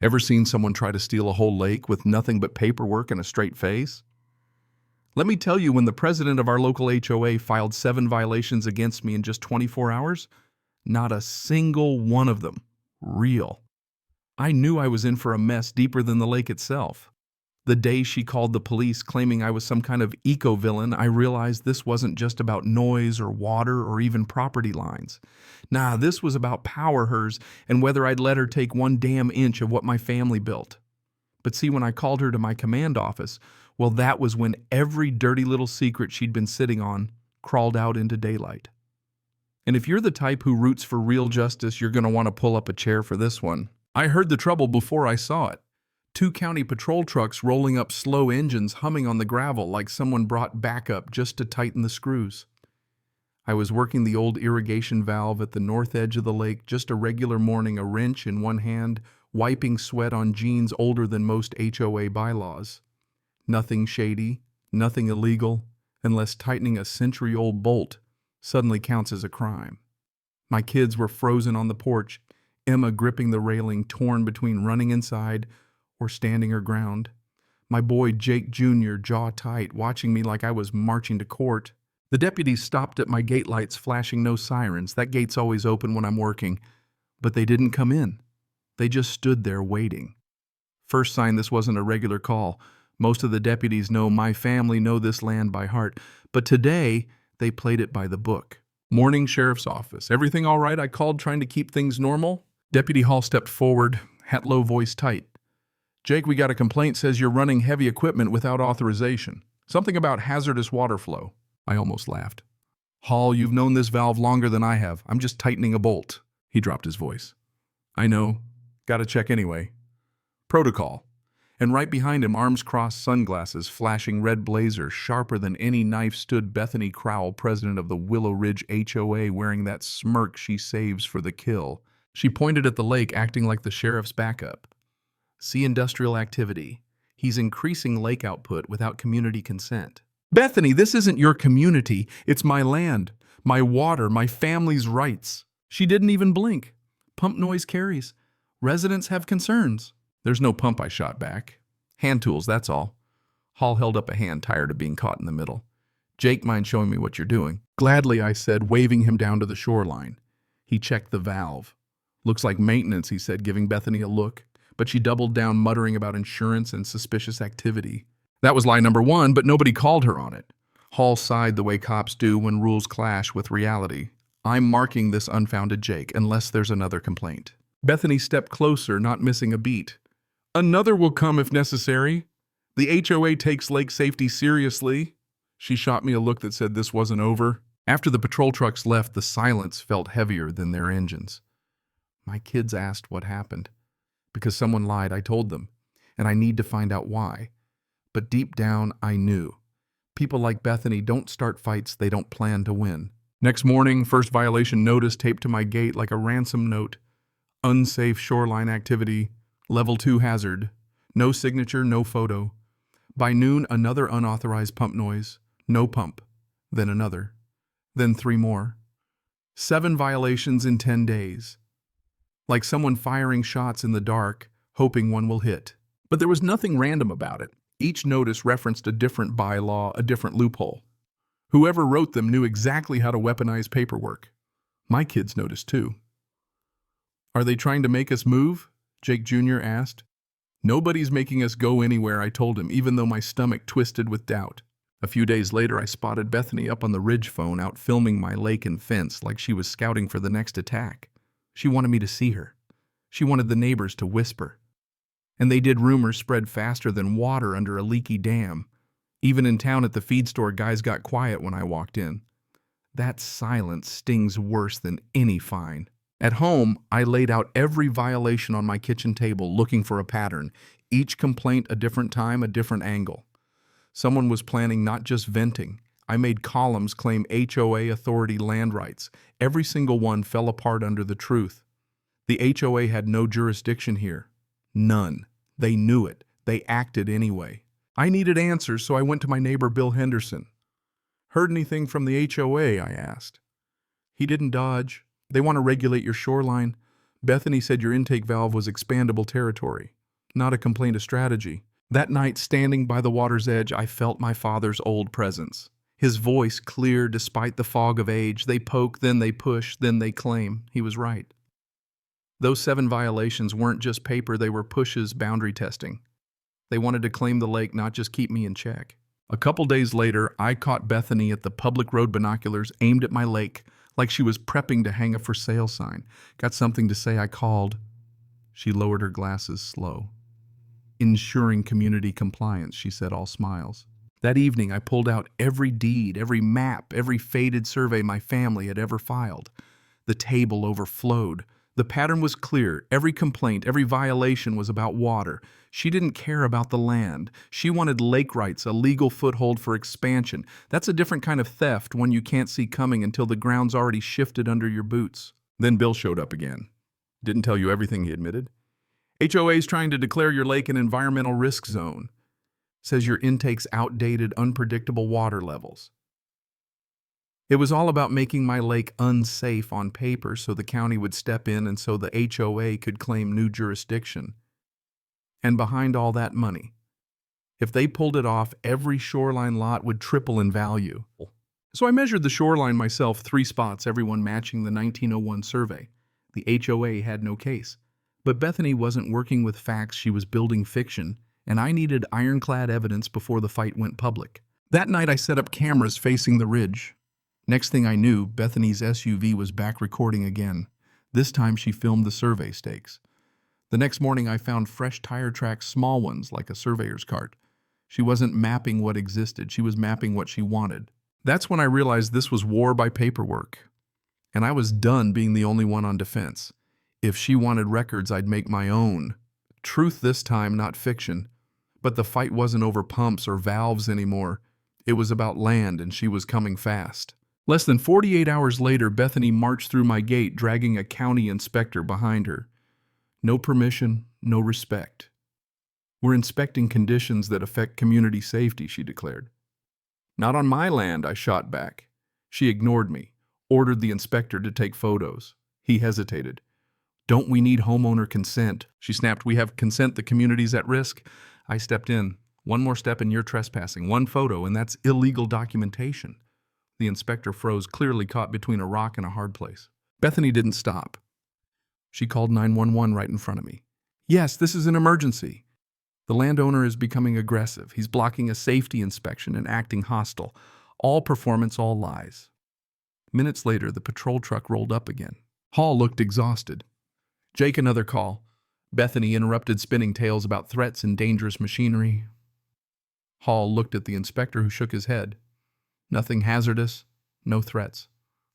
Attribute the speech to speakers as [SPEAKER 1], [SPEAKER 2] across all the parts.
[SPEAKER 1] Ever seen someone try to steal a whole lake with nothing but paperwork and a straight face? Let me tell you, when the president of our local HOA filed 7 violations against me in just 24 hours, not a single one of them real. I knew I was in for a mess deeper than the lake itself. The day she called the police claiming I was some kind of eco-villain, I realized this wasn't just about noise or water or even property lines. Nah, this was about power hers and whether I'd let her take 1 damn inch of what my family built. But see, when I called her to my command office, well, that was when every dirty little secret she'd been sitting on crawled out into daylight. And if you're the type who roots for real justice, you're going to want to pull up a chair for this one. I heard the trouble before I saw it. 2 county patrol trucks rolling up slow engines humming on the gravel like someone brought backup just to tighten the screws. I was working the old irrigation valve at the north edge of the lake, just a regular morning, a wrench in one hand, wiping sweat on jeans older than most HOA bylaws. Nothing shady, nothing illegal, unless tightening a century-old bolt suddenly counts as a crime. My kids were frozen on the porch, Emma gripping the railing, torn between running inside or standing her ground. My boy Jake Jr., jaw tight, watching me like I was marching to court. The deputies stopped at my gate lights, flashing no sirens. That gate's always open when I'm working. But they didn't come in. They just stood there waiting. First sign this wasn't a regular call. Most of the deputies know my family know this land by heart. But today, they played it by the book. Morning, Sheriff's Office. Everything all right? I called trying to keep things normal. Deputy Hall stepped forward, hat low, voice tight. Jake, we got a complaint, says you're running heavy equipment without authorization. Something about hazardous water flow. I almost laughed. Hall, you've known this valve longer than I have. I'm just tightening a bolt. He dropped his voice. I know. Gotta check anyway. Protocol. And right behind him, arms crossed, sunglasses, flashing red blazer, sharper than any knife, stood Bethany Crowell, president of the Willow Ridge HOA, wearing that smirk she saves for the kill. She pointed at the lake, acting like the sheriff's backup. See industrial activity. He's increasing lake output without community consent. Bethany, this isn't your community. It's my land, my water, my family's rights. She didn't even blink. Pump noise carries. Residents have concerns. There's no pump, I shot back. Hand tools, that's all. Hall held up a hand, tired of being caught in the middle. Jake, mind showing me what you're doing? Gladly, I said, waving him down to the shoreline. He checked the valve. Looks like maintenance, he said, giving Bethany a look. But she doubled down, muttering about insurance and suspicious activity. That was lie number 1, but nobody called her on it. Hall sighed the way cops do when rules clash with reality. I'm marking this unfounded Jake, unless there's another complaint. Bethany stepped closer, not missing a beat. Another will come if necessary. The HOA takes lake safety seriously. She shot me a look that said this wasn't over. After the patrol trucks left, the silence felt heavier than their engines. My kids asked what happened. Because someone lied, I told them, and I need to find out why. But deep down, I knew. People like Bethany don't start fights they don't plan to win. Next morning, first violation notice taped to my gate like a ransom note. Unsafe shoreline activity, level 2 hazard. No signature, no photo. By noon, another unauthorized pump noise. No pump. Then another. Then 3 more. 7 violations in 10 days. Like someone firing shots in the dark, hoping one will hit. But there was nothing random about it. Each notice referenced a different bylaw, a different loophole. Whoever wrote them knew exactly how to weaponize paperwork. My kids noticed too. Are they trying to make us move? Jake Jr. asked. Nobody's making us go anywhere, I told him, even though my stomach twisted with doubt. A few days later, I spotted Bethany up on the ridge phone, out filming my lake and fence like she was scouting for the next attack. She wanted me to see her. She wanted the neighbors to whisper. And they did. Rumors spread faster than water under a leaky dam. Even in town at the feed store, guys got quiet when I walked in. That silence stings worse than any fine. At home, I laid out every violation on my kitchen table, looking for a pattern. Each complaint a different time, a different angle. Someone was planning, not just venting. I made columns claim HOA authority land rights. Every single one fell apart under the truth. The HOA had no jurisdiction here. None. They knew it. They acted anyway. I needed answers, so I went to my neighbor Bill Henderson. Heard anything from the HOA? I asked. He didn't dodge. They want to regulate your shoreline, Bethany said your intake valve was expandable territory, not a complaint of strategy. That night, standing by the water's edge, I felt my father's old presence. His voice clear despite the fog of age. They poke, then they push, then they claim. He was right. Those 7 violations weren't just paper, they were pushes, boundary testing. They wanted to claim the lake, not just keep me in check. A couple days later, I caught Bethany at the public road binoculars aimed at my lake, like she was prepping to hang a for sale sign. Got something to say, I called. She lowered her glasses slow. Ensuring community compliance, she said, all smiles. That evening, I pulled out every deed, every map, every faded survey my family had ever filed. The table overflowed. The pattern was clear. Every complaint, every violation was about water. She didn't care about the land. She wanted lake rights, a legal foothold for expansion. That's a different kind of theft, one you can't see coming until the ground's already shifted under your boots. Then Bill showed up again. Didn't tell you everything, he admitted. HOA's trying to declare your lake an environmental risk zone. Says your intake's outdated, unpredictable water levels. It was all about making my lake unsafe on paper so the county would step in and so the HOA could claim new jurisdiction. And behind all that money, if they pulled it off, every shoreline lot would triple in value. So I measured the shoreline myself, 3 spots, everyone matching the 1901 survey. The HOA had no case. But Bethany wasn't working with facts, she was building fiction, and I needed ironclad evidence before the fight went public. That night I set up cameras facing the ridge. Next thing I knew, Bethany's SUV was back recording again. This time she filmed the survey stakes. The next morning I found fresh tire tracks, small ones like a surveyor's cart. She wasn't mapping what existed, she was mapping what she wanted. That's when I realized this was war by paperwork. And I was done being the only one on defense. If she wanted records, I'd make my own. Truth this time, not fiction. But the fight wasn't over pumps or valves anymore. It was about land, and she was coming fast. Less than 48 hours later, Bethany marched through my gate, dragging a county inspector behind her. No permission, no respect. We're inspecting conditions that affect community safety, she declared. Not on my land, I shot back. She ignored me, ordered the inspector to take photos. He hesitated. Don't we need homeowner consent? She snapped. We have consent, the community's at risk. I stepped in. One more step and you're trespassing. 1 photo, and that's illegal documentation. The inspector froze, clearly caught between a rock and a hard place. Bethany didn't stop. She called 911 right in front of me. Yes, this is an emergency. The landowner is becoming aggressive. He's blocking a safety inspection and acting hostile. All performance, all lies. Minutes later, the patrol truck rolled up again. Hall looked exhausted. Jake, another call. Bethany interrupted, spinning tales about threats and dangerous machinery. Hall looked at the inspector, who shook his head. Nothing hazardous, no threats.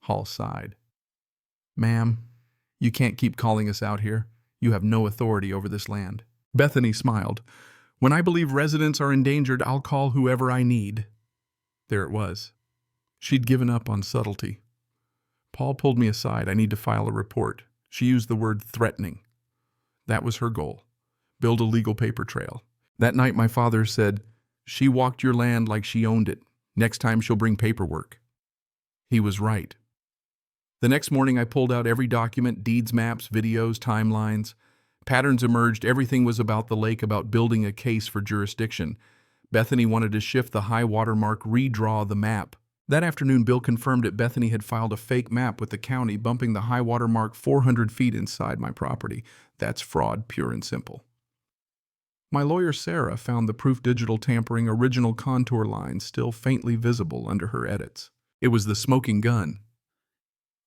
[SPEAKER 1] Hall sighed. Ma'am, you can't keep calling us out here. You have no authority over this land. Bethany smiled. When I believe residents are endangered, I'll call whoever I need. There it was. She'd given up on subtlety. Paul pulled me aside. I need to file a report. She used the word threatening. That was her goal. Build a legal paper trail. That night my father said, she walked your land like she owned it. Next time she'll bring paperwork. He was right. The next morning I pulled out every document, deeds, maps, videos, timelines. Patterns emerged. Everything was about the lake, about building a case for jurisdiction. Bethany wanted to shift the high water mark, redraw the map. That afternoon, Bill confirmed that Bethany had filed a fake map with the county, bumping the high water mark 400 feet inside my property. That's fraud, pure and simple. My lawyer, Sarah, found the proof digital tampering original contour lines still faintly visible under her edits. It was the smoking gun.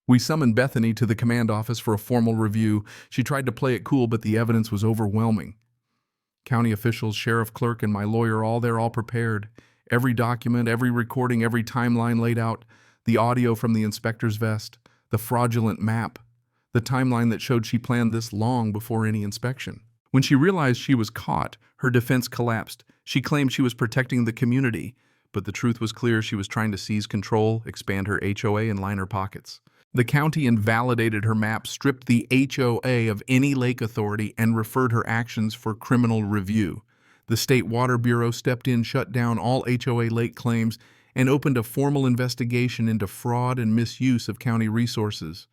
[SPEAKER 1] We summoned Bethany to the command office for a formal review. She tried to play it cool, but the evidence was overwhelming. County officials, sheriff clerk, and my lawyer, all there, all prepared. Every document, every recording, every timeline laid out. The audio from the inspector's vest, the fraudulent map, the timeline that showed she planned this long before any inspection. When she realized she was caught, her defense collapsed. She claimed she was protecting the community, but the truth was clear. She was trying to seize control, expand her HOA, and line her pockets. The county invalidated her map, stripped the HOA of any lake authority, and referred her actions for criminal review. The State Water Bureau stepped in, shut down all HOA lake claims, and opened a formal investigation into fraud and misuse of county resources.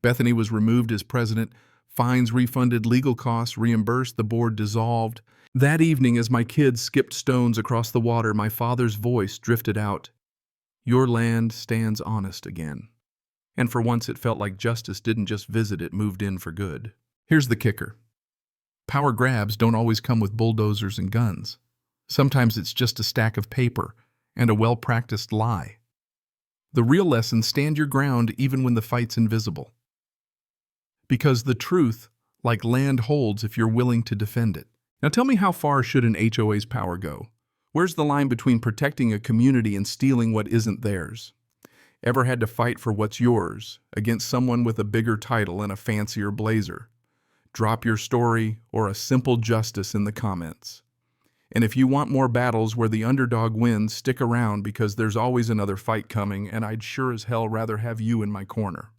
[SPEAKER 1] Bethany was removed as president, Fines refunded, legal costs reimbursed, the board dissolved. That evening, as my kids skipped stones across the water, my father's voice drifted out. Your land stands honest again. And for once it felt like justice didn't just visit, it moved in for good. Here's the kicker. Power grabs don't always come with bulldozers and guns. Sometimes it's just a stack of paper and a well-practiced lie. The real lesson: stand your ground even when the fight's invisible. Because the truth, like land, holds if you're willing to defend it. Now tell me, how far should an HOA's power go? Where's the line between protecting a community and stealing what isn't theirs? Ever had to fight for what's yours against someone with a bigger title and a fancier blazer? Drop your story or a simple justice in the comments. And if you want more battles where the underdog wins, stick around, because there's always another fight coming, and I'd sure as hell rather have you in my corner.